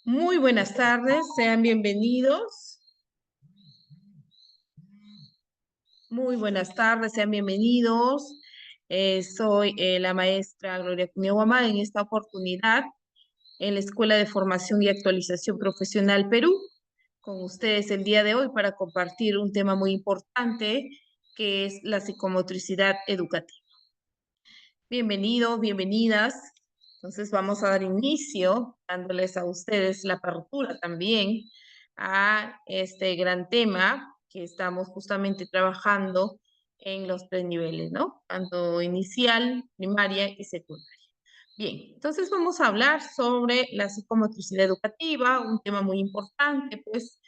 Muy buenas tardes, sean bienvenidos. Muy buenas tardes, sean bienvenidos. Soy la maestra Gloria Cuñahuama en esta oportunidad en la Escuela de Formación y Actualización Profesional Perú, con ustedes el día de hoy para compartir un tema muy importante que es la psicomotricidad educativa. Bienvenidos, bienvenidas. Entonces vamos a dar inicio, dándoles a ustedes la apertura también a este gran tema que estamos justamente trabajando en los tres niveles, ¿no? Tanto inicial, primaria y secundaria. Bien, entonces vamos a hablar sobre la psicomotricidad educativa, un tema muy importante, pues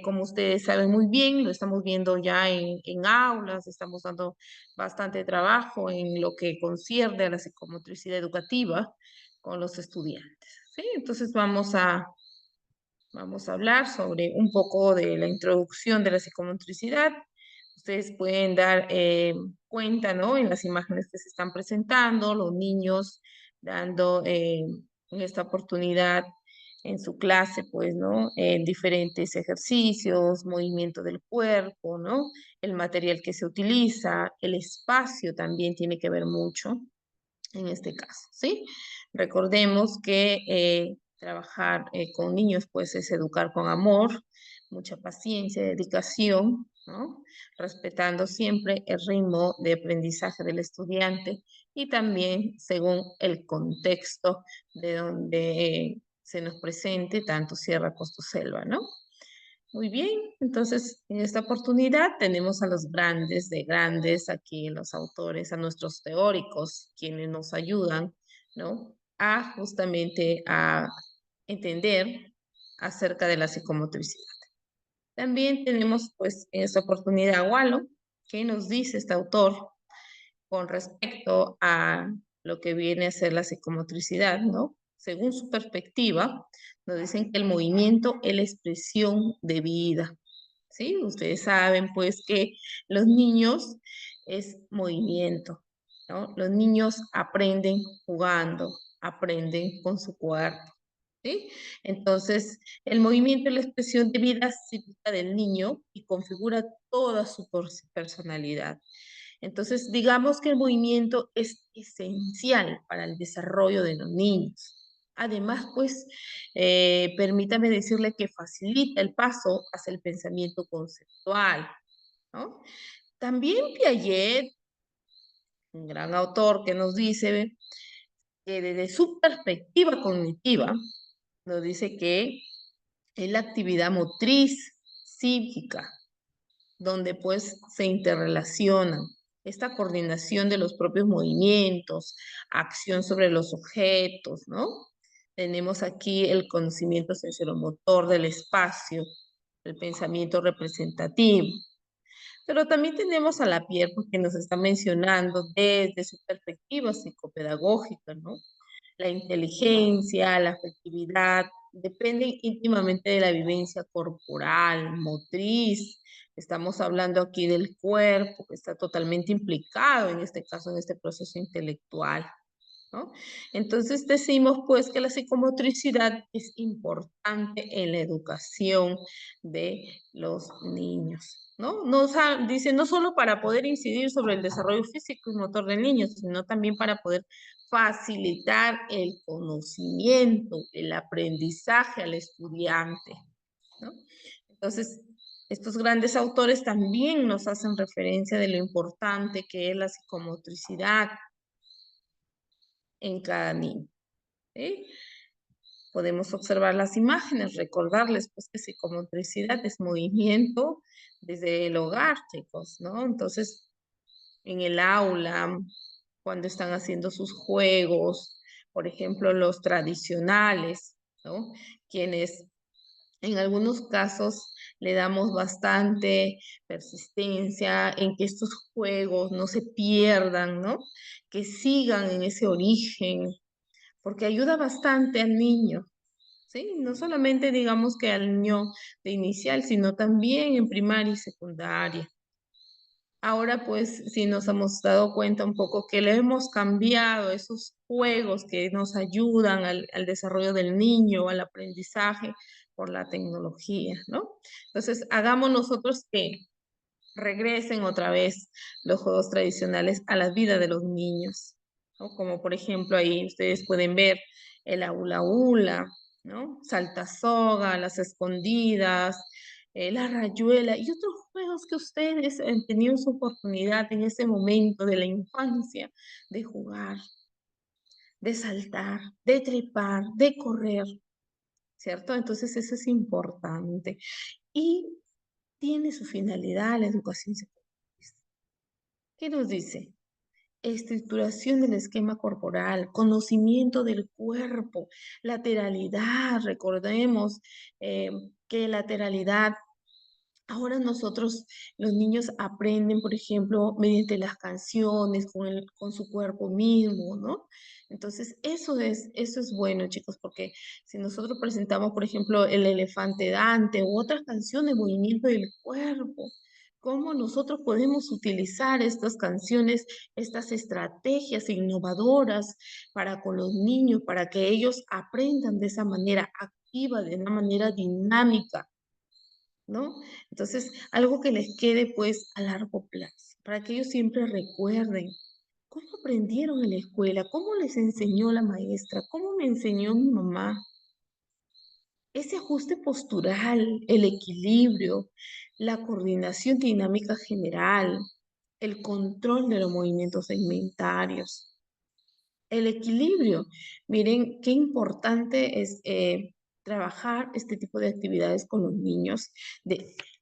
como ustedes saben muy bien, lo estamos viendo ya en aulas, estamos dando bastante trabajo en lo que concierne a la psicomotricidad educativa con los estudiantes, ¿sí? Entonces vamos a hablar sobre un poco de la introducción de la psicomotricidad. Ustedes pueden dar cuenta, ¿no? En las imágenes que se están presentando, los niños dando en esta oportunidad en su clase, pues, ¿no? Diferentes ejercicios, movimiento del cuerpo, ¿no? El material que se utiliza, el espacio también tiene que ver mucho en este caso, ¿sí? Recordemos que trabajar con niños, pues, es educar con amor, mucha paciencia, dedicación, ¿no? Respetando siempre el ritmo de aprendizaje del estudiante y también según el contexto de donde se nos presente, tanto Sierra Costa Selva, ¿no? Muy bien, entonces en esta oportunidad tenemos a los grandes de grandes, aquí los autores, a nuestros teóricos, quienes nos ayudan, ¿no? A justamente a entender acerca de la psicomotricidad. También tenemos pues en esta oportunidad a Wallo, que nos dice este autor con respecto a lo que viene a ser la psicomotricidad, ¿no? Según su perspectiva, nos dicen que el movimiento es la expresión de vida, ¿sí? Ustedes saben, pues, que los niños es movimiento, ¿no? Los niños aprenden jugando, aprenden con su cuerpo, ¿sí? Entonces, el movimiento es la expresión de vida psíquica del niño y configura toda su personalidad. Entonces, digamos que el movimiento es esencial para el desarrollo de los niños. Además, pues, permítame decirle que facilita el paso hacia el pensamiento conceptual, ¿no? También Piaget, un gran autor que nos dice que desde su perspectiva cognitiva, nos dice que es la actividad motriz psíquica donde pues se interrelacionan esta coordinación de los propios movimientos, acción sobre los objetos, ¿no? Tenemos aquí el conocimiento sensoromotor del espacio, el pensamiento representativo, pero también tenemos a la Pierre que nos está mencionando desde su perspectiva psicopedagógica, ¿no? La inteligencia, la afectividad, dependen íntimamente de la vivencia corporal, motriz. Estamos hablando aquí del cuerpo, que está totalmente implicado en este caso, en este proceso intelectual, ¿no? Entonces decimos pues que la psicomotricidad es importante en la educación de los niños, ¿no? Dice, no solo para poder incidir sobre el desarrollo físico y motor del niño, sino también para poder facilitar el conocimiento, el aprendizaje al estudiante, ¿no? Entonces, estos grandes autores también nos hacen referencia de lo importante que es la psicomotricidad en cada niño, ¿sí? Podemos observar las imágenes, recordarles pues que psicomotricidad es movimiento desde el hogar, chicos, ¿no? Entonces, en el aula, cuando están haciendo sus juegos, por ejemplo, los tradicionales, ¿no? Quienes en algunos casos le damos bastante persistencia en que estos juegos no se pierdan, ¿no? Que sigan en ese origen, porque ayuda bastante al niño, ¿sí? No solamente digamos que al niño de inicial, sino también en primaria y secundaria. Ahora, pues, sí nos hemos dado cuenta un poco que le hemos cambiado esos juegos que nos ayudan al desarrollo del niño, al aprendizaje por la tecnología, ¿no? Entonces, hagamos nosotros que regresen otra vez los juegos tradicionales a la vida de los niños, ¿no? Como por ejemplo ahí ustedes pueden ver el hula hula, ¿no? Salta soga, las escondidas, la rayuela y otros juegos que ustedes han tenido su oportunidad en ese momento de la infancia de jugar, de saltar, de trepar, de correr, ¿cierto? Entonces eso es importante. Y tiene su finalidad la educación secundaria. ¿Qué nos dice? Estructuración del esquema corporal, conocimiento del cuerpo, lateralidad, recordemos eh, que lateralidad, ahora nosotros, los niños aprenden, por ejemplo, mediante las canciones, con su cuerpo mismo, ¿no? Entonces, eso es bueno, chicos, porque si nosotros presentamos, por ejemplo, el elefante Dante u otras canciones, movimiento del cuerpo, cómo nosotros podemos utilizar estas canciones, estas estrategias innovadoras para con los niños, para que ellos aprendan de esa manera activa, de una manera dinámica, ¿no? Entonces, algo que les quede pues a largo plazo, para que ellos siempre recuerden cómo aprendieron en la escuela, cómo les enseñó la maestra, cómo me enseñó mi mamá. Ese ajuste postural, el equilibrio, la coordinación dinámica general, el control de los movimientos segmentarios. El equilibrio. Miren qué importante es trabajar este tipo de actividades con los niños.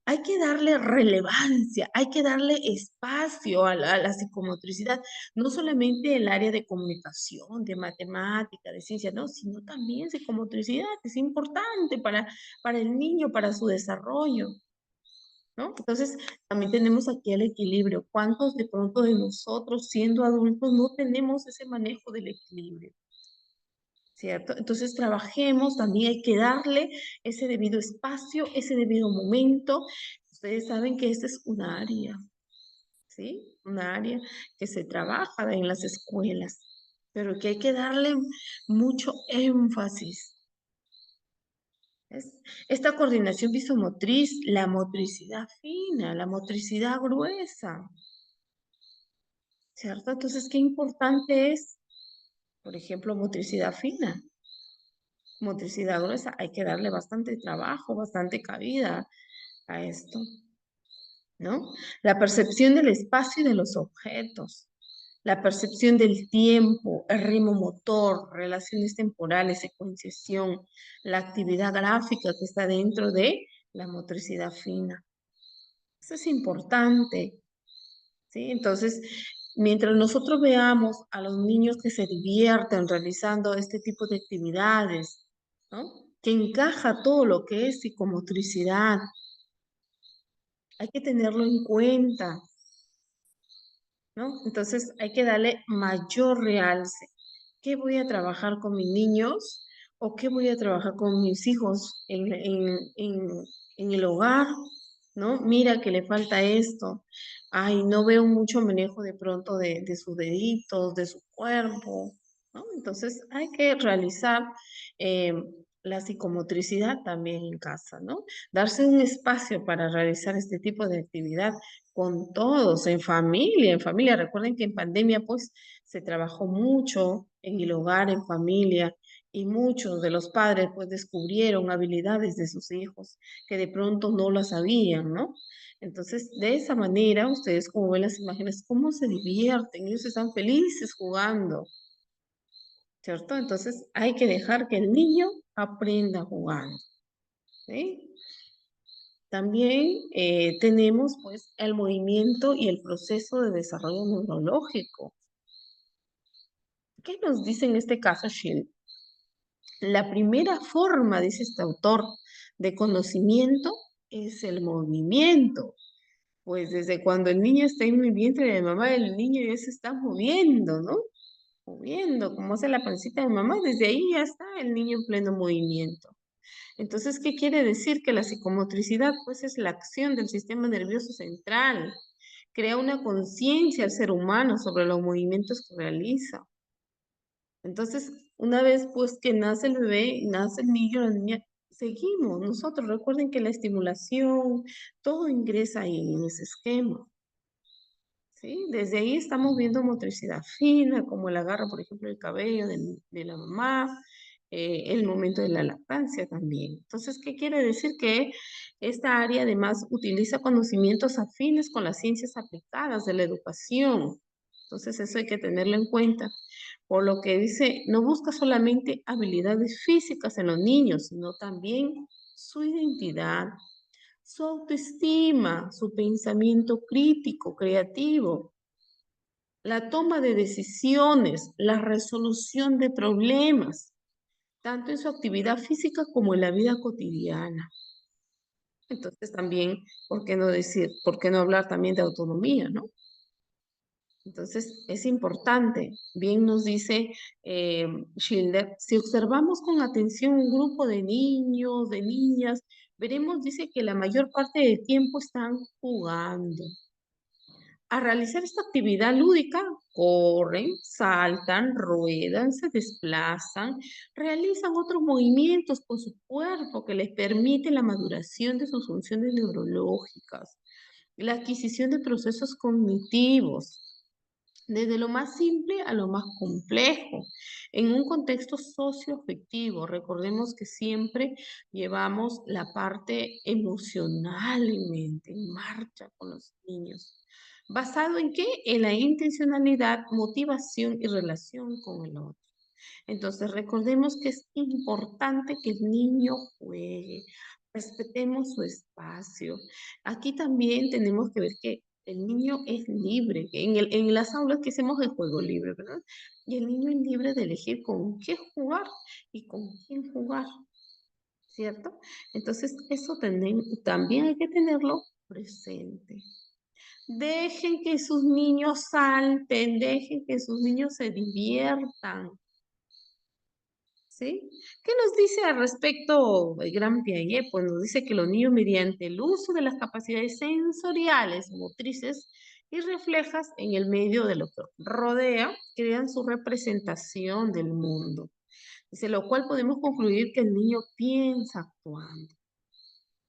Hay que darle relevancia, hay que darle espacio a la psicomotricidad, no solamente el área de comunicación, de matemática, de ciencia, no, sino también psicomotricidad, es importante para el niño, para su desarrollo. ¿No? Entonces, también tenemos aquí el equilibrio. ¿Cuántos de pronto de nosotros, siendo adultos, no tenemos ese manejo del equilibrio? ¿Cierto? Entonces, trabajemos, también hay que darle ese debido espacio, ese debido momento. Ustedes saben que esta es una área, ¿sí? Una área que se trabaja en las escuelas, pero que hay que darle mucho énfasis. Esta coordinación visomotriz, la motricidad fina, la motricidad gruesa, ¿cierto? Entonces, qué importante es, por ejemplo, motricidad fina, motricidad gruesa. Hay que darle bastante trabajo, bastante cabida a esto, ¿no? La percepción del espacio y de los objetos, la percepción del tiempo, el ritmo motor, relaciones temporales, secuenciación, la actividad gráfica que está dentro de la motricidad fina. Eso es importante, ¿sí? Entonces, mientras nosotros veamos a los niños que se divierten realizando este tipo de actividades, ¿no? Que encaja todo lo que es psicomotricidad, hay que tenerlo en cuenta, ¿no? Entonces, hay que darle mayor realce. ¿Qué voy a trabajar con mis niños o qué voy a trabajar con mis hijos en el hogar? ¿No? Mira que le falta esto. Ay, no veo mucho manejo de pronto de sus deditos, de su cuerpo, ¿no? Entonces hay que realizar eh, la psicomotricidad también en casa, ¿no? Darse un espacio para realizar este tipo de actividad con todos, en familia, en familia. Recuerden que en pandemia pues se trabajó mucho en el hogar, en familia, y muchos de los padres pues descubrieron habilidades de sus hijos que de pronto no lo sabían, ¿no? Entonces, de esa manera, ustedes como ven las imágenes, cómo se divierten, ellos están felices jugando, ¿cierto? Entonces, hay que dejar que el niño aprenda jugando, ¿sí? También tenemos pues el movimiento y el proceso de desarrollo neurológico. ¿Qué nos dice en este caso Shield? La primera forma, dice este autor, de conocimiento es el movimiento. Pues desde cuando el niño está en el vientre de mamá, el niño ya se está moviendo, ¿no? Moviendo, como hace la pancita de mamá, desde ahí ya está el niño en pleno movimiento. Entonces, ¿qué quiere decir? Que la psicomotricidad, pues, es la acción del sistema nervioso central crea una conciencia al ser humano sobre los movimientos que realiza. Entonces, una vez pues que nace el bebé, nace el niño, la niña, seguimos nosotros. Recuerden que la estimulación, todo ingresa ahí en ese esquema. ¿Sí? Desde ahí estamos viendo motricidad fina, como el agarro, por ejemplo, el cabello de la mamá, el momento de la lactancia también. Entonces, ¿qué quiere decir? Que esta área además utiliza conocimientos afines con las ciencias aplicadas de la educación. Entonces, eso hay que tenerlo en cuenta. Por lo que dice, no busca solamente habilidades físicas en los niños, sino también su identidad, su autoestima, su pensamiento crítico, creativo, la toma de decisiones, la resolución de problemas, tanto en su actividad física como en la vida cotidiana. Entonces también, ¿por qué no decir, por qué no hablar también de autonomía, no? Entonces es importante, bien nos dice Schindler, si observamos con atención un grupo de niños, de niñas, veremos, dice que la mayor parte del tiempo están jugando. A realizar esta actividad lúdica, corren, saltan, ruedan, se desplazan, realizan otros movimientos con su cuerpo que les permite la maduración de sus funciones neurológicas, la adquisición de procesos cognitivos, desde lo más simple a lo más complejo, en un contexto socioafectivo. Recordemos que siempre llevamos la parte emocional en mente, en marcha con los niños. ¿Basado en qué? En la intencionalidad, motivación y relación con el otro. Entonces, recordemos que es importante que el niño juegue, respetemos su espacio. Aquí también tenemos que ver que el niño es libre. En las aulas que hacemos el juego libre, ¿verdad? Y el niño es libre de elegir con qué jugar y con quién jugar, ¿cierto? Entonces, eso también hay que tenerlo presente. Dejen que sus niños salten, dejen que sus niños se diviertan. ¿Sí? ¿Qué nos dice al respecto el gran Piaget? Pues nos dice que los niños mediante el uso de las capacidades sensoriales, motrices y reflejas en el medio de lo que rodea, crean su representación del mundo. Dice, lo cual podemos concluir que el niño piensa actuando.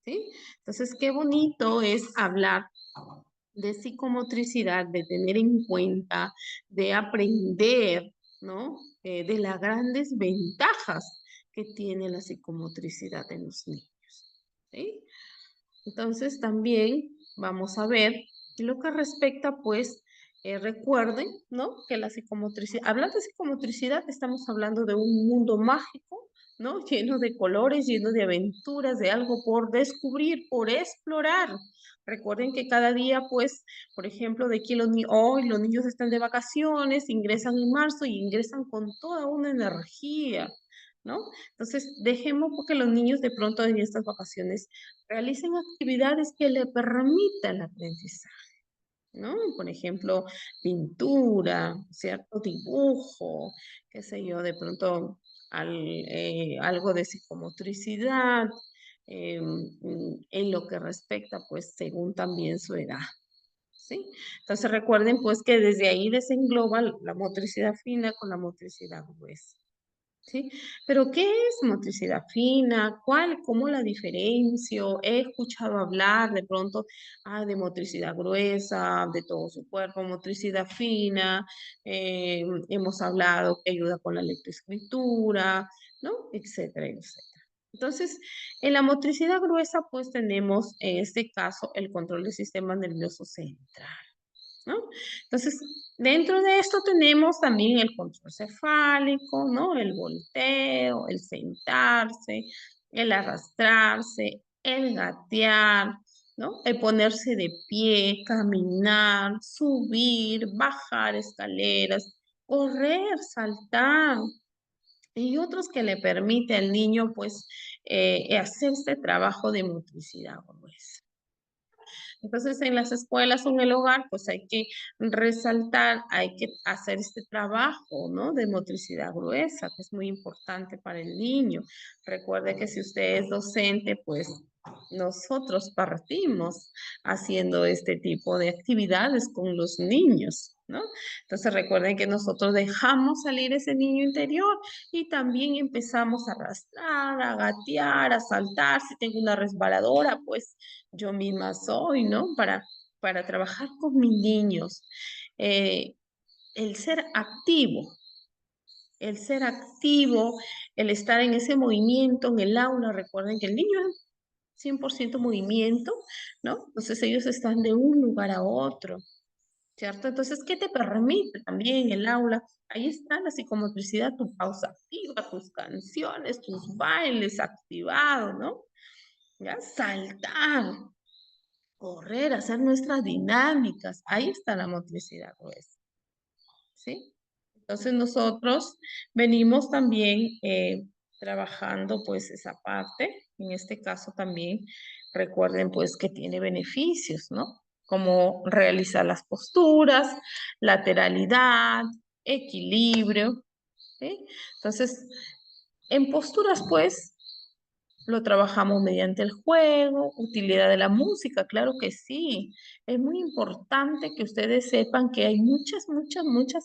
¿Sí? Entonces, qué bonito es hablar de psicomotricidad, de tener en cuenta, de aprender, ¿no? De las grandes ventajas que tiene la psicomotricidad en los niños, ¿sí? Entonces también vamos a ver lo que respecta, pues, recuerden, ¿no? Que la psicomotricidad, hablando de psicomotricidad, estamos hablando de un mundo mágico, ¿no? Lleno de colores, lleno de aventuras, de algo por descubrir, por explorar. Recuerden que cada día, pues, por ejemplo, de aquí hoy los niños están de vacaciones, ingresan en marzo y ingresan con toda una energía, ¿no? Entonces, dejemos que los niños de pronto en estas vacaciones realicen actividades que le permitan el aprendizaje, ¿no? Por ejemplo, pintura, cierto dibujo, qué sé yo, de pronto algo de psicomotricidad, en lo que respecta, pues, según también su edad. ¿Sí? Entonces recuerden pues que desde ahí desengloba la motricidad fina con la motricidad gruesa. ¿Sí? Pero ¿qué es motricidad fina? ¿Cuál? ¿Cómo la diferencio? He escuchado hablar de pronto de motricidad gruesa, de todo su cuerpo, motricidad fina, hemos hablado que ayuda con la lectoescritura, ¿no? Etcétera, etcétera. Entonces, en la motricidad gruesa, pues tenemos en este caso el control del sistema nervioso central. ¿No? Entonces, dentro de esto tenemos también el control cefálico, ¿no? El volteo, el sentarse, el arrastrarse, el gatear, ¿no? El ponerse de pie, caminar, subir, bajar escaleras, correr, saltar, y otros que le permite al niño, pues, hacer este trabajo de motricidad gruesa. Entonces, en las escuelas o en el hogar, pues hay que resaltar, hay que hacer este trabajo, ¿no? De motricidad gruesa, que es muy importante para el niño. Recuerde que si usted es docente, pues nosotros partimos haciendo este tipo de actividades con los niños, ¿no? Entonces recuerden que nosotros dejamos salir ese niño interior y también empezamos a arrastrar, a gatear, a saltar. Si tengo una resbaladora, pues yo misma soy, ¿no? Para trabajar con mis niños. Eh, el ser activo, el ser activo, el estar en ese movimiento en el aula. Recuerden que el niño es 100% movimiento, ¿no? Entonces ellos están de un lugar a otro, ¿cierto? Entonces, ¿qué te permite también el aula? Ahí está la psicomotricidad, tu pausa activa, tus canciones, tus bailes activados, ¿no? Ya, saltar, correr, hacer nuestras dinámicas. Ahí está la motricidad gruesa, ¿sí? Entonces nosotros venimos también trabajando pues esa parte. En este caso también recuerden pues que tiene beneficios, ¿no? Como realizar las posturas, lateralidad, equilibrio, ¿sí? Entonces, en posturas pues lo trabajamos mediante el juego, utilidad de la música, claro que sí. Es muy importante que ustedes sepan que hay muchas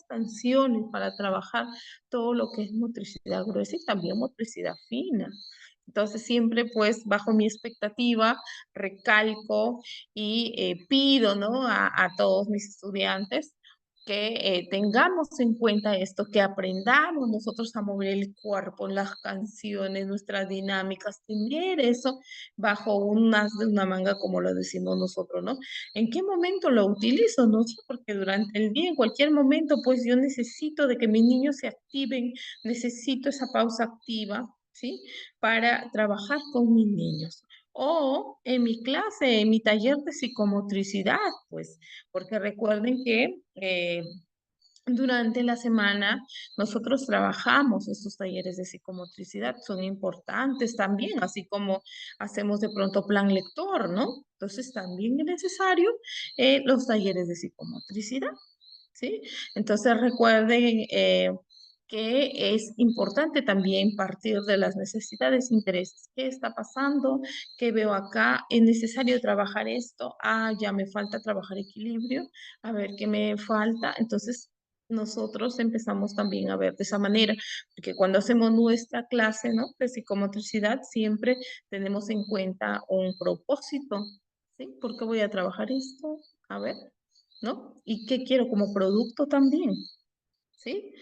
canciones para trabajar todo lo que es motricidad gruesa y también motricidad fina. Entonces siempre pues bajo mi expectativa recalco y pido, ¿no? A todos mis estudiantes que tengamos en cuenta esto, que aprendamos nosotros a mover el cuerpo, las canciones, nuestras dinámicas, tener eso bajo un as de una manga, como lo decimos nosotros, ¿no? ¿En qué momento lo utilizo? No sé, porque durante el día, en cualquier momento, pues yo necesito de que mis niños se activen, necesito esa pausa activa, ¿sí? Para trabajar con mis niños. O en mi clase, en mi taller de psicomotricidad, pues porque recuerden que durante la semana nosotros trabajamos estos talleres de psicomotricidad, son importantes también, así como hacemos de pronto plan lector, ¿no? Entonces también es necesario los talleres de psicomotricidad. ¿Sí? Entonces recuerden que es importante también partir de las necesidades e intereses. ¿Qué está pasando? ¿Qué veo acá? ¿Es necesario trabajar esto? Ah, ya me falta trabajar equilibrio. A ver qué me falta. Entonces nosotros empezamos también a ver de esa manera, porque cuando hacemos nuestra clase, ¿no? De psicomotricidad, siempre tenemos en cuenta un propósito, ¿sí? ¿Por qué voy a trabajar esto? A ver, ¿no? ¿Y qué quiero como producto también? ¿Sí?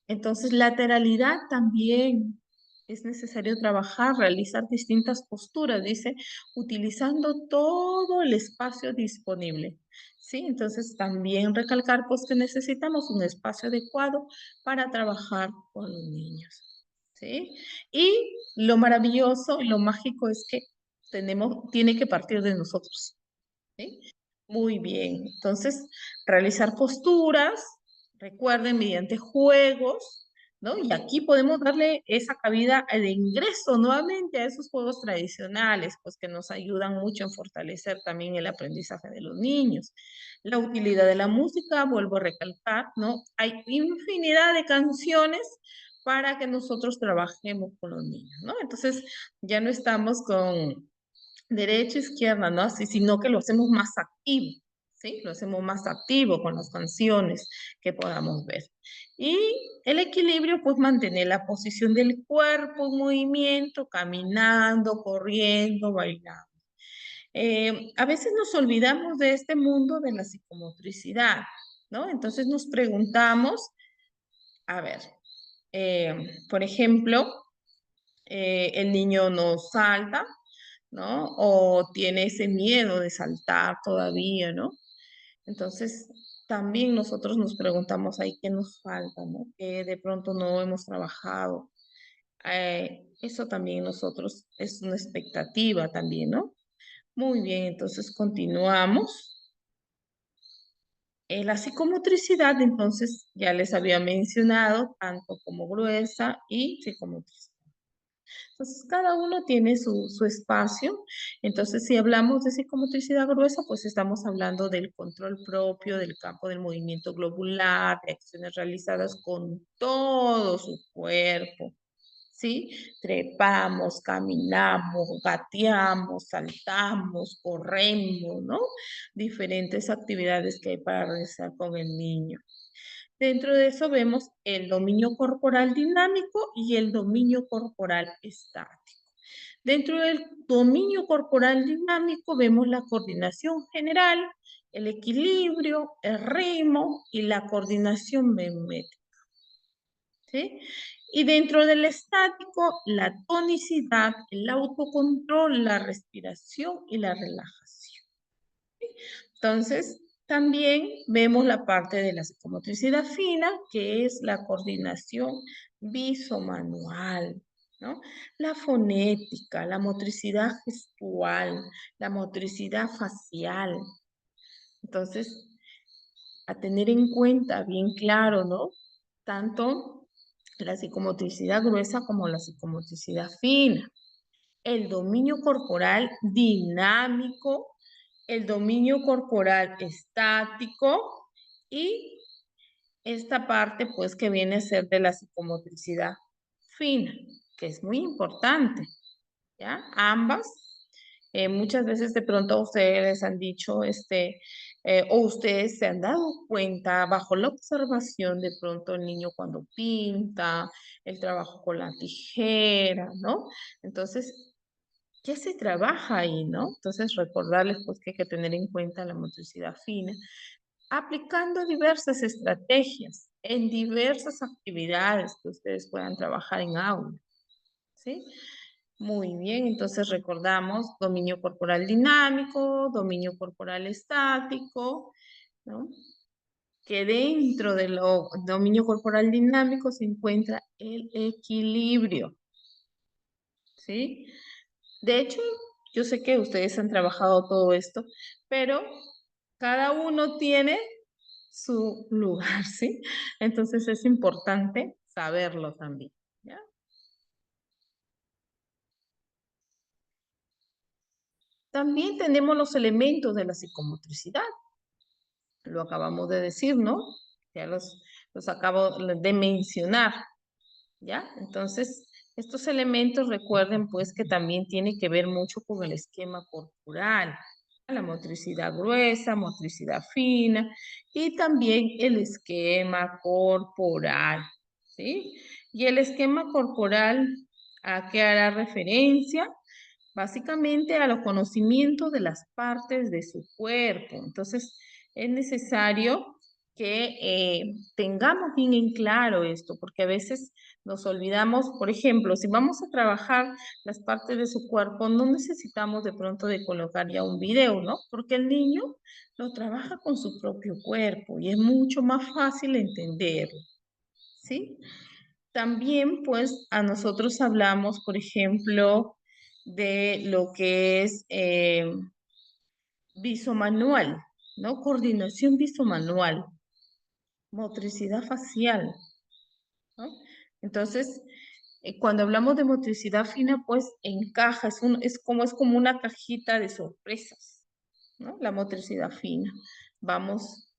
Entonces, lateralidad también es necesario trabajar, realizar distintas posturas, dice, utilizando todo el espacio disponible. ¿Sí? Entonces, también recalcar pues que necesitamos un espacio adecuado para trabajar con los niños. ¿Sí? Y lo maravilloso y lo mágico es que tiene que partir de nosotros. ¿Sí? Muy bien. Entonces, realizar posturas, recuerden, mediante juegos, ¿no? Y aquí podemos darle esa cabida de ingreso nuevamente a esos juegos tradicionales, pues que nos ayudan mucho en fortalecer también el aprendizaje de los niños. La utilidad de la música, vuelvo a recalcar, ¿no? Hay infinidad de canciones para que nosotros trabajemos con los niños, ¿no? Entonces, ya no estamos con derecha, izquierda, ¿no? Así, sino que lo hacemos más activo, ¿sí? Lo hacemos más activo con las canciones que podamos ver. Y el equilibrio, pues mantener la posición del cuerpo en movimiento, caminando, corriendo, bailando. A veces nos olvidamos de este mundo de la psicomotricidad, ¿no? Entonces nos preguntamos, a ver, por ejemplo, el niño no salta, ¿no? O tiene ese miedo de saltar todavía, ¿no? Entonces, también nosotros nos preguntamos ahí qué nos falta, ¿no? Que de pronto no hemos trabajado. Eso también nosotros es una expectativa también, ¿no? Muy bien, entonces continuamos. La psicomotricidad, entonces, ya les había mencionado, tanto como gruesa y psicomotricidad. Entonces, cada uno tiene su espacio. Entonces, si hablamos de psicomotricidad gruesa, pues estamos hablando del control propio del campo del movimiento globular, de acciones realizadas con todo su cuerpo, ¿sí? Trepamos, caminamos, gateamos, saltamos, corremos, ¿no? Diferentes actividades que hay para realizar con el niño. Dentro de eso vemos el dominio corporal dinámico y el dominio corporal estático. Dentro del dominio corporal dinámico vemos la coordinación general, el equilibrio, el ritmo y la coordinación mimética. ¿Sí? Y dentro del estático, la tonicidad, el autocontrol, la respiración y la relajación. ¿Sí? Entonces, también vemos la parte de la psicomotricidad fina, que es la coordinación visomanual, ¿no? La fonética, la motricidad gestual, la motricidad facial. Entonces, a tener en cuenta bien claro, ¿no? Tanto la psicomotricidad gruesa como la psicomotricidad fina. El dominio corporal dinámico, el dominio corporal estático y esta parte pues que viene a ser de la psicomotricidad fina, que es muy importante, ¿ya? Ambas, muchas veces de pronto ustedes han dicho, o ustedes se han dado cuenta bajo la observación de pronto el niño cuando pinta, el trabajo con la tijera, ¿no? Entonces, ¿qué se trabaja ahí, no? Entonces, recordarles pues que hay que tener en cuenta la motricidad fina, aplicando diversas estrategias en diversas actividades que ustedes puedan trabajar en aula, ¿sí? Muy bien, entonces recordamos dominio corporal dinámico, dominio corporal estático, ¿no? Que dentro del dominio corporal dinámico se encuentra el equilibrio, ¿sí? De hecho, yo sé que ustedes han trabajado todo esto, pero cada uno tiene su lugar, ¿sí? Entonces es importante saberlo también, ¿ya? También tenemos los elementos de la psicomotricidad. Lo acabamos de decir, ¿no? Ya los acabo de mencionar, ¿ya? Entonces, estos elementos recuerden pues que también tiene que ver mucho con el esquema corporal, la motricidad gruesa, motricidad fina y también el esquema corporal, ¿sí? Y el esquema corporal, ¿a qué hará referencia? Básicamente a los conocimientos de las partes de su cuerpo. Entonces, es necesario que tengamos bien en claro esto, porque a veces nos olvidamos, por ejemplo, si vamos a trabajar las partes de su cuerpo, no necesitamos de pronto de colocar ya un video, ¿no? Porque el niño lo trabaja con su propio cuerpo y es mucho más fácil entenderlo, ¿sí? También, pues, a nosotros hablamos, por ejemplo, de lo que es visomanual, ¿no? Coordinación visomanual, motricidad facial, ¿no? Entonces, cuando hablamos de motricidad fina, pues encaja, es como una cajita de sorpresas, ¿no? La motricidad fina. Vamos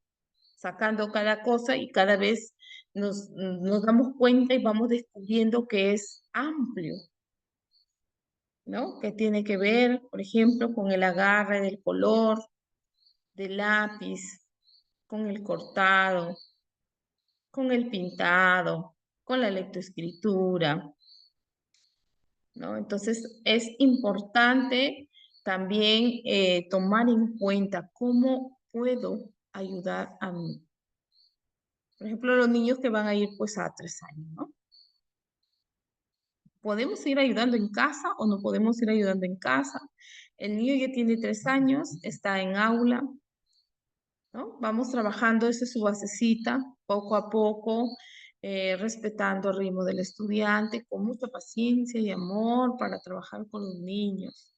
sacando cada cosa y cada vez nos damos cuenta y vamos descubriendo que es amplio, ¿no? Que tiene que ver, por ejemplo, con el agarre del color, del lápiz, con el cortado, con el pintado, con la lectoescritura, ¿no? Entonces, es importante también tomar en cuenta cómo puedo ayudar a mí. Por ejemplo, los niños que van a ir pues a 3 años, ¿no? ¿Podemos ir ayudando en casa o no podemos ir ayudando en casa? El niño ya tiene 3 años, está en aula, ¿no? Vamos trabajando, esa es su basecita, poco a poco, respetando el ritmo del estudiante, con mucha paciencia y amor para trabajar con los niños,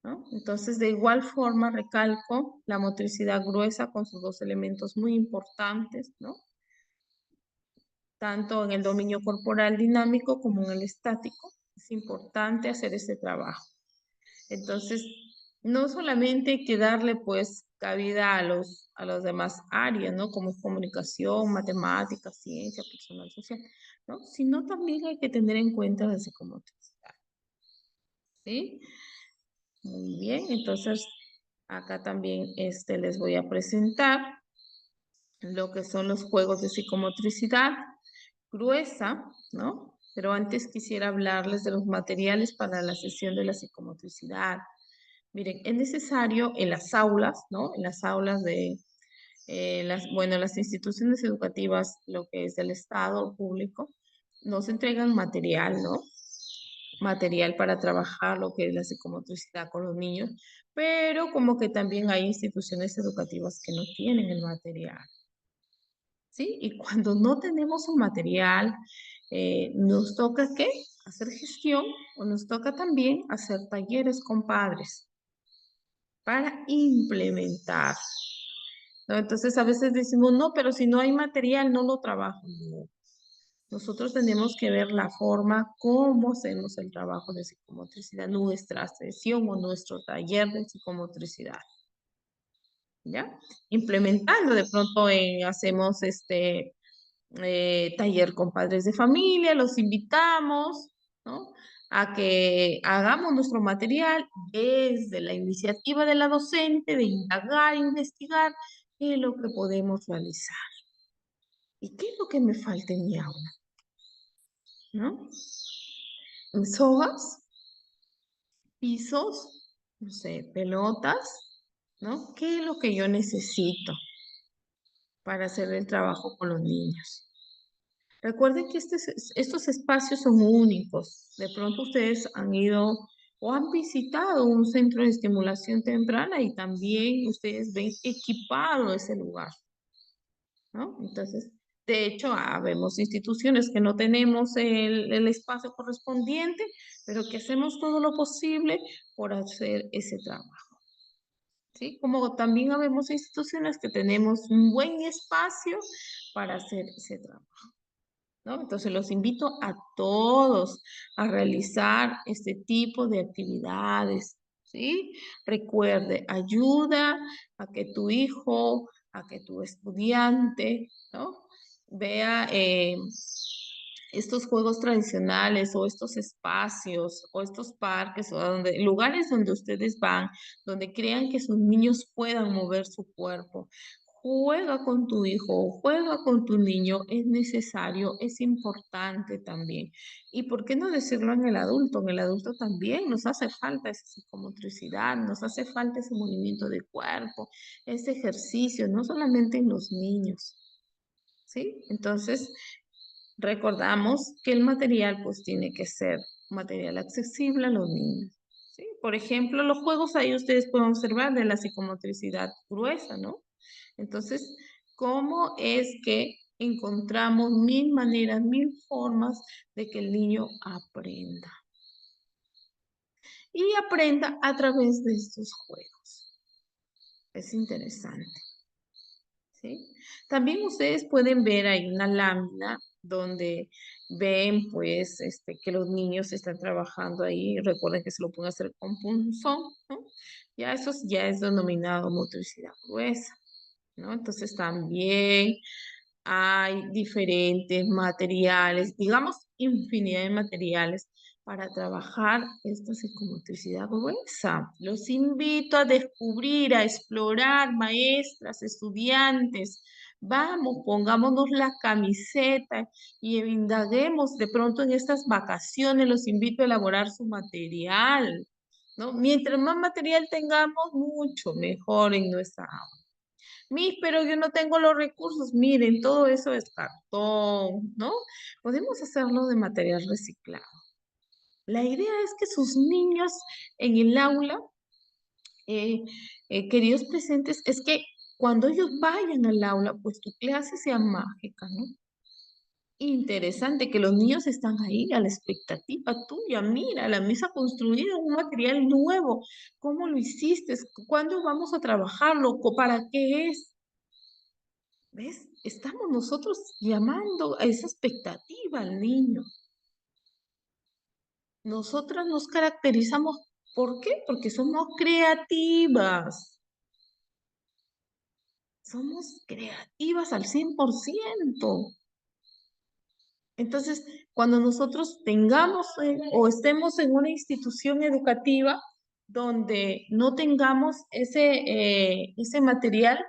¿no? Entonces, de igual forma, recalco la motricidad gruesa con sus dos elementos muy importantes, ¿no? tanto en el dominio corporal dinámico como en el estático. Es importante hacer este trabajo. Entonces, no solamente hay que darle pues cabida a las demás áreas, ¿no? Como es comunicación, matemáticas, ciencia, personal social, ¿no? Sino también hay que tener en cuenta la psicomotricidad, ¿sí? Muy bien, entonces acá también les voy a presentar lo que son los juegos de psicomotricidad gruesa, ¿no? Pero antes quisiera hablarles de los materiales para la sesión de la psicomotricidad. Miren, es necesario en las aulas, ¿no? En las aulas de las instituciones educativas, lo que es del Estado público, nos entregan material, ¿no? Material para trabajar lo que es la psicomotricidad con los niños, pero como que también hay instituciones educativas que no tienen el material, ¿sí? Y cuando no tenemos el material, nos toca, ¿qué? Hacer gestión o nos toca también hacer talleres con padres para implementar, ¿no? Entonces a veces decimos, no, pero si no hay material, no lo trabajo. No. Nosotros tenemos que ver la forma cómo hacemos el trabajo de psicomotricidad, nuestra sesión o nuestro taller de psicomotricidad, ¿ya? Implementando, de pronto hacemos taller con padres de familia, los invitamos, ¿no? A que hagamos nuestro material desde la iniciativa de la docente, de indagar, investigar qué es lo que podemos realizar y qué es lo que me falta en mi aula, ¿no? Mis hojas, pisos, no sé, pelotas, ¿no? ¿Qué es lo que yo necesito para hacer el trabajo con los niños? Recuerden que estos espacios son únicos. De pronto ustedes han ido o han visitado un centro de estimulación temprana y también ustedes ven equipado ese lugar, ¿no? Entonces, de hecho, habemos instituciones que no tenemos el espacio correspondiente, pero que hacemos todo lo posible por hacer ese trabajo, ¿sí? Como también habemos instituciones que tenemos un buen espacio para hacer ese trabajo, ¿no? Entonces los invito a todos a realizar este tipo de actividades, ¿sí? Recuerde, ayuda a que tu hijo, a que tu estudiante, ¿no? Vea estos juegos tradicionales o estos espacios o estos parques o lugares donde ustedes van, donde crean que sus niños puedan mover su cuerpo. Juega con tu hijo, juega con tu niño, es necesario, es importante también. ¿Y por qué no decirlo en el adulto? En el adulto también nos hace falta esa psicomotricidad, nos hace falta ese movimiento de cuerpo, ese ejercicio, no solamente en los niños, ¿sí? Entonces, recordamos que el material pues tiene que ser material accesible a los niños, ¿sí? Por ejemplo, los juegos ahí ustedes pueden observar de la psicomotricidad gruesa, ¿no? Entonces, ¿cómo es que encontramos mil maneras, mil formas de que el niño aprenda? Y aprenda a través de estos juegos. Es interesante. ¿Sí? También ustedes pueden ver ahí una lámina donde ven pues que los niños están trabajando ahí. Recuerden que se lo pueden hacer con punzón, ¿no? Ya eso ya es denominado motricidad gruesa, ¿no? Entonces también hay diferentes materiales, digamos infinidad de materiales para trabajar esta psicomotricidad gruesa. Los invito a descubrir, a explorar, maestras, estudiantes. Vamos, pongámonos la camiseta y indaguemos de pronto en estas vacaciones. Los invito a elaborar su material, ¿no? Mientras más material tengamos, mucho mejor en nuestra aula. Pero yo no tengo los recursos. Miren, todo eso es cartón, ¿no? Podemos hacerlo de material reciclado. La idea es que sus niños en el aula, eh, queridos presentes, es que cuando ellos vayan al aula, pues tu clase sea mágica, ¿no? Interesante que los niños están ahí a la expectativa tuya. Mira, la mesa construida, un material nuevo. ¿Cómo lo hiciste? ¿Cuándo vamos a trabajarlo? ¿Para qué es? ¿Ves? Estamos nosotros llamando a esa expectativa al niño. Nosotras nos caracterizamos, ¿por qué? Porque somos creativas. Somos creativas al 100%. Entonces, cuando nosotros tengamos o estemos en una institución educativa donde no tengamos ese material,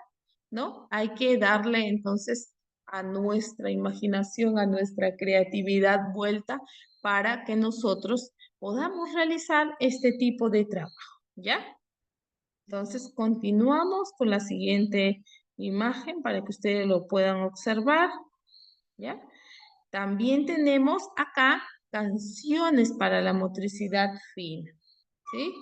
¿no? Hay que darle entonces a nuestra imaginación, a nuestra creatividad vuelta para que nosotros podamos realizar este tipo de trabajo, ¿ya? Entonces, continuamos con la siguiente imagen para que ustedes lo puedan observar, ¿ya? También tenemos acá canciones para la motricidad fina, ¿sí?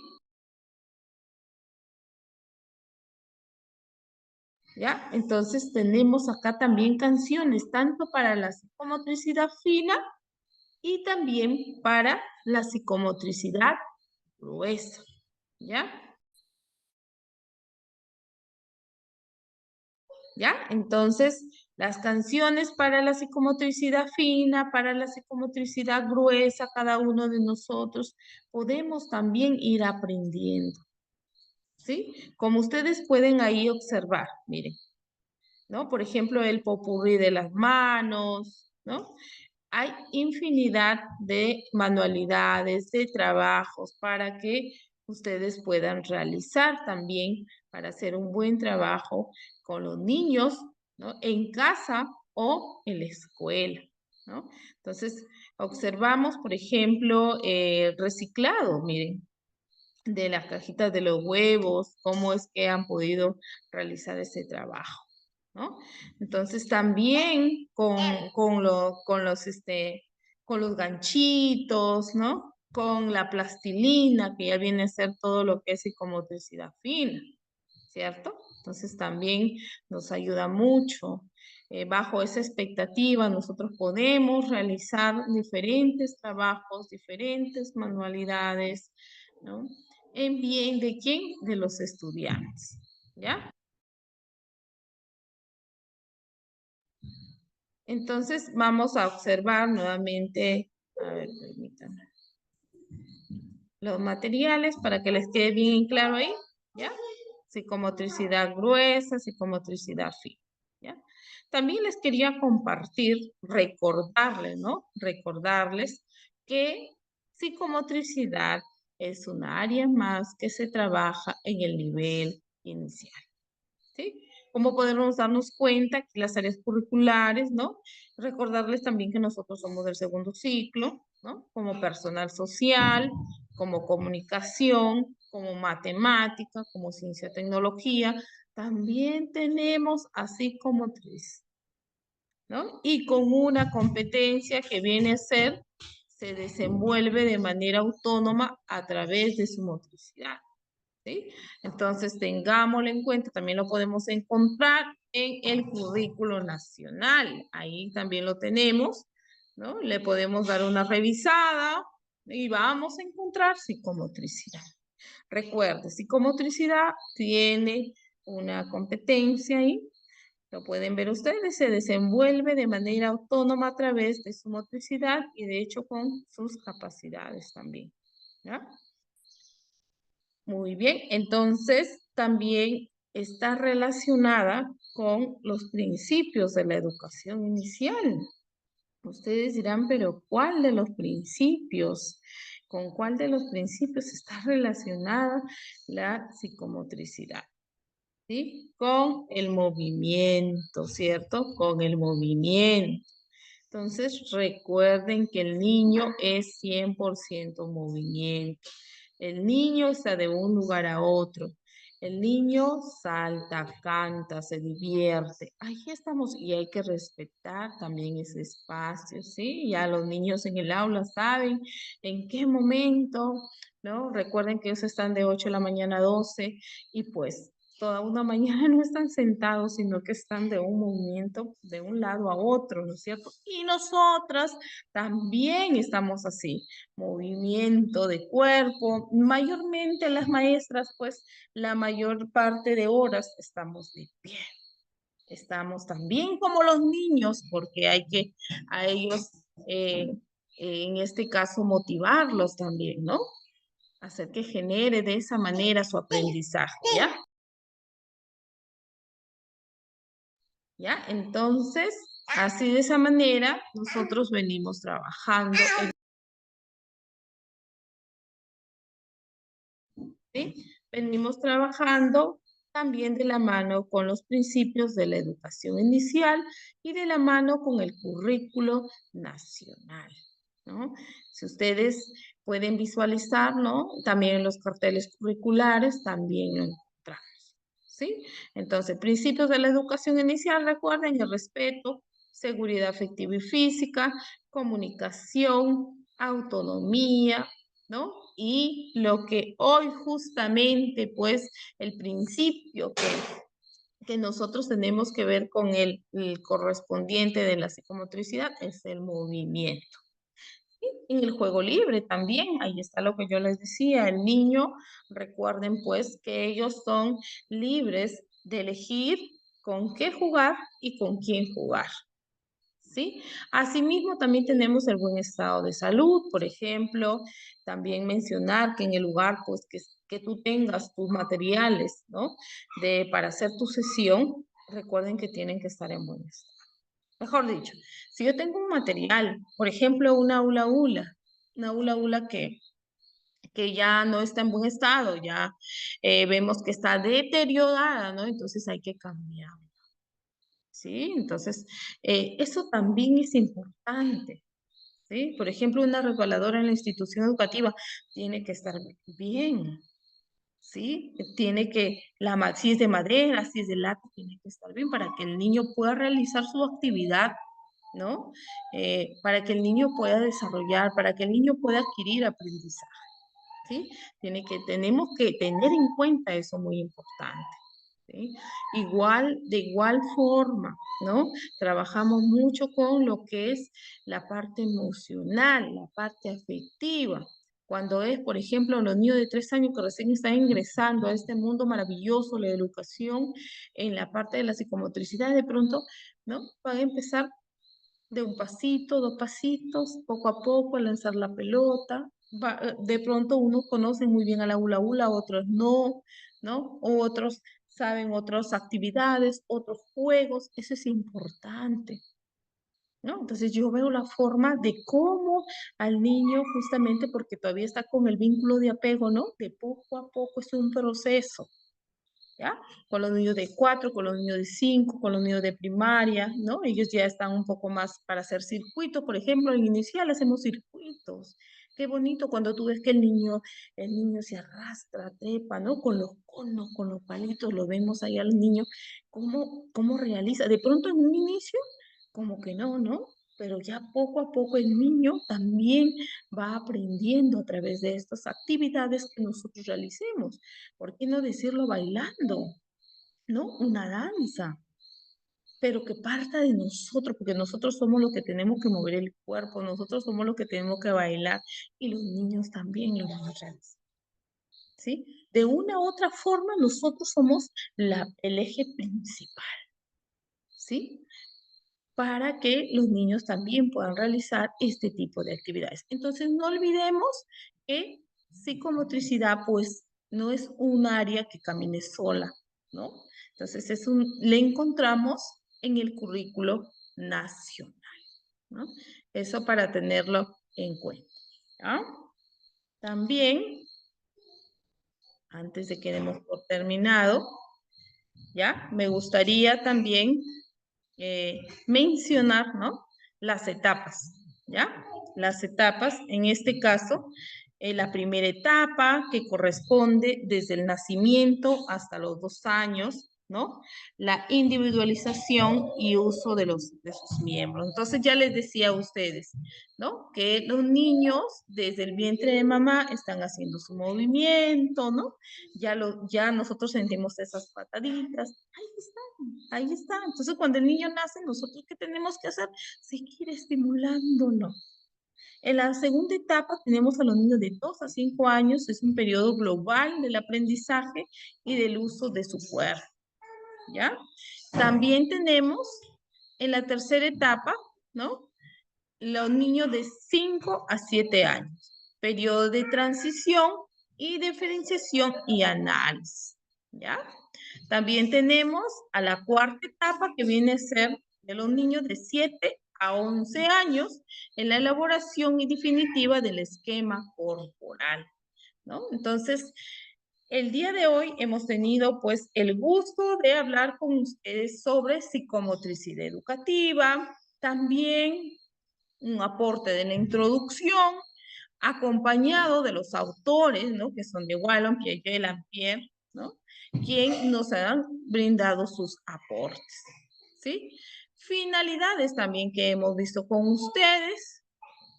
¿Ya? Entonces tenemos acá también canciones, tanto para la psicomotricidad fina y también para la psicomotricidad gruesa, ¿ya? ¿Ya? Entonces, las canciones para la psicomotricidad fina, para la psicomotricidad gruesa, cada uno de nosotros podemos también ir aprendiendo, ¿sí? Como ustedes pueden ahí observar, miren, ¿no? Por ejemplo, el popurrí de las manos, ¿no? Hay infinidad de manualidades, de trabajos para que ustedes puedan realizar también para hacer un buen trabajo con los niños, ¿no? En casa o en la escuela, ¿no? Entonces, observamos, por ejemplo, reciclado, miren, de las cajitas de los huevos, cómo es que han podido realizar ese trabajo, ¿no? Entonces también con los ganchitos, ¿no? Con la plastilina, que ya viene a ser todo lo que es psicomotricidad fina, ¿cierto? Entonces también nos ayuda mucho. Bajo esa expectativa, nosotros podemos realizar diferentes trabajos, diferentes manualidades, ¿no? En bien de quién? De los estudiantes, ¿ya? Entonces vamos a observar nuevamente, a ver, permítanme, los materiales para que les quede bien claro ahí, ¿ya? Psicomotricidad gruesa, psicomotricidad fina, ¿ya? También les quería compartir, recordarles, ¿no? Recordarles que psicomotricidad es un área más que se trabaja en el nivel inicial. ¿Sí? ¿Cómo podemos darnos cuenta que las áreas curriculares, ¿no? Recordarles también que nosotros somos del segundo ciclo, ¿no? Como personal social, como comunicación, como matemática, como ciencia tecnología, también tenemos a psicomotriz, ¿no? Y con una competencia que viene a ser, se desenvuelve de manera autónoma a través de su motricidad. ¿Sí? Entonces, tengámoslo en cuenta, también lo podemos encontrar en el currículo nacional. Ahí también lo tenemos, ¿no? Le podemos dar una revisada y vamos a encontrar psicomotricidad. Recuerde, psicomotricidad tiene una competencia ahí, lo pueden ver ustedes, se desenvuelve de manera autónoma a través de su motricidad y de hecho con sus capacidades también, ¿ya? Muy bien, entonces también está relacionada con los principios de la educación inicial. Ustedes dirán, pero ¿cuál de los principios? ¿Con cuál de los principios está relacionada la psicomotricidad? ¿Sí? Con el movimiento, ¿cierto? Con el movimiento. Entonces, recuerden que el niño es 100% movimiento. El niño está de un lugar a otro. El niño salta, canta, se divierte. Ahí estamos y hay que respetar también ese espacio, ¿sí? Ya los niños en el aula saben en qué momento, ¿no? Recuerden que ellos están de 8 de la mañana a 12 y pues toda una mañana no están sentados, sino que están de un movimiento de un lado a otro, ¿no es cierto? Y nosotras también estamos así, movimiento de cuerpo, mayormente las maestras, pues la mayor parte de horas estamos de pie. Estamos también como los niños, porque hay que a ellos, en este caso, motivarlos también, ¿no? Hacer que genere de esa manera su aprendizaje, ¿ya? ¿Ya? Entonces, así de esa manera, nosotros venimos trabajando, ¿sí? Venimos trabajando también de la mano con los principios de la educación inicial y de la mano con el currículo nacional, ¿no? Si ustedes pueden visualizar, ¿no? También en los carteles curriculares también lo encontramos, ¿sí? Entonces, principios de la educación inicial, recuerden el respeto, seguridad afectiva y física, comunicación, autonomía, ¿no? Y lo que hoy justamente, pues, el principio que nosotros tenemos que ver con el correspondiente de la psicomotricidad es el movimiento. Y en el juego libre también, ahí está lo que yo les decía, el niño, recuerden pues que ellos son libres de elegir con qué jugar y con quién jugar. ¿Sí? Asimismo, también tenemos el buen estado de salud, por ejemplo, también mencionar que en el lugar, pues, que tú tengas tus materiales, ¿no? Para hacer tu sesión, recuerden que tienen que estar en buen estado. Mejor dicho, si yo tengo un material, por ejemplo, una hula hula que ya no está en buen estado, ya vemos que está deteriorada, ¿no? Entonces hay que cambiar. ¿Sí? Entonces, eso también es importante, ¿sí? Por ejemplo, una resbaladora en la institución educativa tiene que estar bien, ¿sí? Tiene que, si es de madera, si es de lata, tiene que estar bien para que el niño pueda realizar su actividad, ¿no? Para que el niño pueda desarrollar, para que el niño pueda adquirir aprendizaje, ¿sí? Tenemos que tener en cuenta eso muy importante. ¿Sí? De igual forma, ¿no? Trabajamos mucho con lo que es la parte emocional, la parte afectiva. Cuando es, por ejemplo, los niños de 3 años que recién están ingresando a este mundo maravilloso, la educación, en la parte de la psicomotricidad, de pronto, ¿no? Van a empezar de un pasito, dos pasitos, poco a poco, a lanzar la pelota. De pronto unos conocen muy bien a la hula hula, otros no, ¿no? O otros saben otras actividades, otros juegos. Eso es importante, ¿no? Entonces yo veo la forma de cómo al niño, justamente porque todavía está con el vínculo de apego, ¿no? De poco a poco es un proceso. ¿Ya? Con los niños de 4, con los niños de 5, con los niños de primaria, ¿no? Ellos ya están un poco más para hacer circuitos, por ejemplo, en inicial hacemos circuitos. Qué bonito cuando tú ves que el niño se arrastra, trepa, ¿no? Con los conos, con los palitos, lo vemos ahí al niño, cómo realiza. De pronto en un inicio, como que no, ¿no? Pero ya poco a poco el niño también va aprendiendo a través de estas actividades que nosotros realicemos. ¿Por qué no decirlo bailando? ¿No? Una danza, pero que parta de nosotros, porque nosotros somos los que tenemos que mover el cuerpo, nosotros somos los que tenemos que bailar y los niños también lo van a realizar. ¿Sí? De una u otra forma, nosotros somos el eje principal, ¿sí? Para que los niños también puedan realizar este tipo de actividades. Entonces, no olvidemos que psicomotricidad, pues, no es un área que camine sola, ¿no? Entonces, le encontramos en el currículo nacional, ¿no? Eso para tenerlo en cuenta, ¿ya? También, antes de que demos por terminado, ¿ya? Me gustaría también mencionar, ¿no? Las etapas, ¿ya? Las etapas, en este caso, la primera etapa que corresponde desde el nacimiento hasta los 2 años, ¿no? La individualización y uso de sus miembros. Entonces ya les decía a ustedes, ¿no? Que los niños desde el vientre de mamá están haciendo su movimiento, ¿no? Ya nosotros sentimos esas pataditas. Ahí está. Entonces, cuando el niño nace, nosotros, ¿qué tenemos que hacer? Seguir estimulándolo. En la segunda etapa tenemos a los niños de 2 a 5 años, es un periodo global del aprendizaje y del uso de su cuerpo, ¿ya? También tenemos en la tercera etapa, ¿no? Los niños de 5 a 7 años, periodo de transición y diferenciación y análisis, ¿ya? También tenemos a la cuarta etapa que viene a ser de los niños de 7 a 11 años en la elaboración y definitiva del esquema corporal, ¿no? Entonces, el día de hoy hemos tenido pues el gusto de hablar con ustedes sobre psicomotricidad educativa, también un aporte de la introducción, acompañado de los autores, ¿no? Que son de Wallon, Piaget, Lampier, ¿no? Quien nos han brindado sus aportes, ¿sí? Finalidades también que hemos visto con ustedes,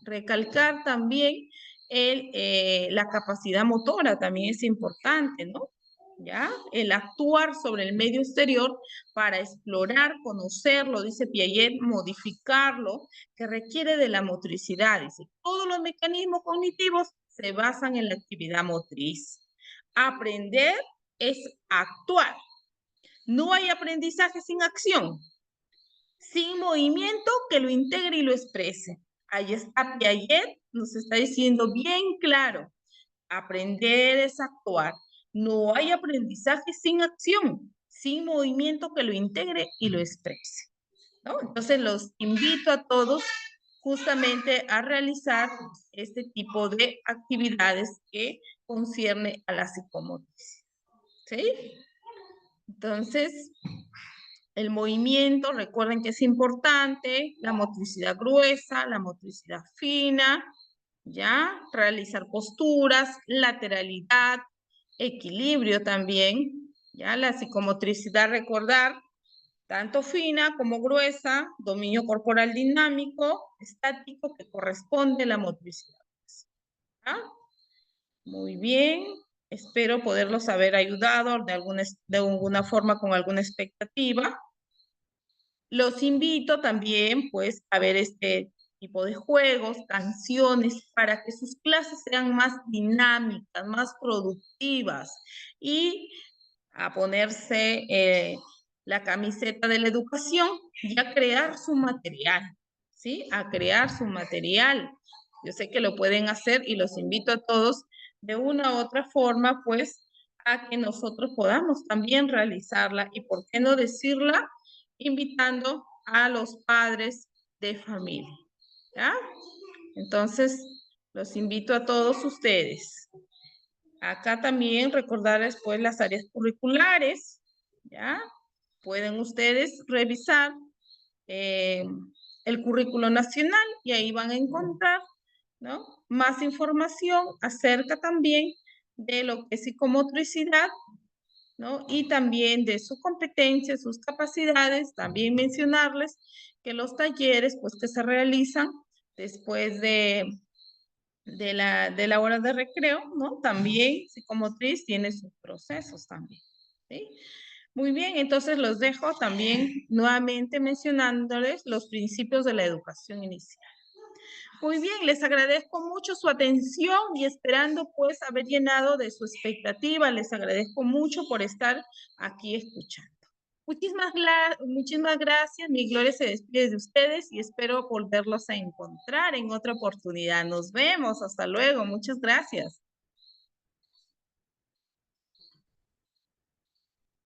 recalcar también la capacidad motora, también es importante, ¿no? ¿Ya? El actuar sobre el medio exterior para explorar, conocerlo, dice Piaget, modificarlo, que requiere de la motricidad. Dice, todos los mecanismos cognitivos se basan en la actividad motriz. Aprender es actuar. No hay aprendizaje sin acción, sin movimiento que lo integre y lo exprese. Ahí está Piaget, nos está diciendo bien claro, aprender es actuar. No hay aprendizaje sin acción, sin movimiento que lo integre y lo exprese, ¿no? Entonces los invito a todos justamente a realizar este tipo de actividades que concierne a la psicomotricidad, ¿sí? Entonces, el movimiento, recuerden que es importante, la motricidad gruesa, la motricidad fina, ¿ya? Realizar posturas, lateralidad, equilibrio también, ¿ya? La psicomotricidad, recordar, tanto fina como gruesa, dominio corporal dinámico, estático, que corresponde a la motricidad. ¿Ya? Muy bien, espero poderlos haber ayudado de alguna forma con alguna expectativa. Los invito también, pues, a ver este tipo de juegos, canciones, para que sus clases sean más dinámicas, más productivas y a ponerse la camiseta de la educación y a crear su material, ¿sí? A crear su material. Yo sé que lo pueden hacer y los invito a todos de una u otra forma, pues, a que nosotros podamos también realizarla y, ¿por qué no decirla? Invitando a los padres de familia, ¿ya? Entonces, los invito a todos ustedes. Acá también recordarles pues las áreas curriculares, ¿ya? Pueden ustedes revisar el currículo nacional y ahí van a encontrar, ¿no? Más información acerca también de lo que es psicomotricidad, ¿no? Y también de su competencia, sus capacidades. También mencionarles que los talleres pues que se realizan después de la hora de recreo, ¿no? También psicomotriz tiene sus procesos también, ¿sí? Muy bien, entonces los dejo también nuevamente mencionándoles los principios de la educación inicial. Muy bien, les agradezco mucho su atención y esperando pues haber llenado de su expectativa, les agradezco mucho por estar aquí escuchando. Muchísimas gracias, mi Gloria se despide de ustedes y espero volverlos a encontrar en otra oportunidad. Nos vemos, hasta luego, muchas gracias.